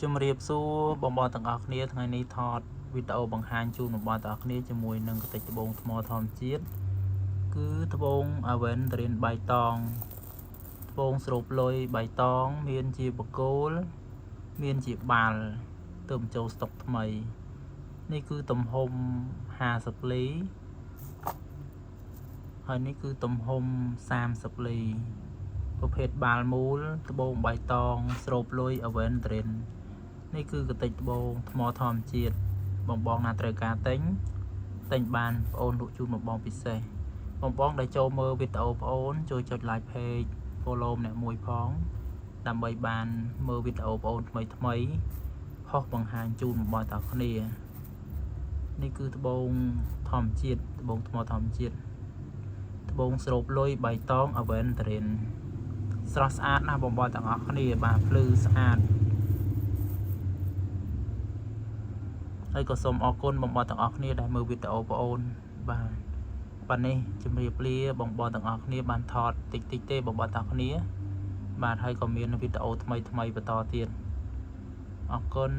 ជំរាបសួរបងប្អូនទាំងអស់គ្នាថ្ងៃនេះថតវីដេអូបង្ហាញជូនបងប្អូនទាំងអស់គ្នាជាមួយនឹងកតិចត្បូងថ្មធម្មជាតិគឺត្បូងអាវ៉ែនតរិនបៃតងត្បូងស្រូបលុយបៃតងមានជាបកគោលមានជាបាល់ទៅចូលស្តុកថ្មីនេះគឺទំហំ50លីហើយនេះគឺទំហំ30លីប្រភេទបាល់មូលត្បូងបៃតងស្រូបលុយអាវ៉ែនតរិននេះគឺកតិចត្បូងថ្មធម្មជាតិបងណាត្រូវការទិញបានបងអូនលក់ជូនបងពិសេសបងដែលចូលមើលវីដេអូបងអូនជួយចុច like page follow ម្នាក់មួយផងដើម្បីបានមើលវីដេអូបងអូនថ្មីផុសបង្ហាញជូនបងប្អូនទាំងគ្នានេះគឺត្បូងធម្មជាតិត្បូងថ្មធម្មជាតិត្បូងស្រូបលុយបៃតងអាវ៉ែនតរិនស្រស់ស្អាតណាស់បងប្អូនទាំងអស់គ្នាបាទភ្លឺស្អាតហើយក៏សូមអរគុណបងប្អូនទាំងអស់គ្នាដែលមើលវីដេអូបងអូនបាទប៉ុណ្នេះជំរាបលាបងប្អូនទាំងអស់គ្នាបានថតតិចទេបងប្អូនទាំងអស់គ្នាបាទហើយក៏មានវីដេអូថ្មីបន្តទៀតអរគុណ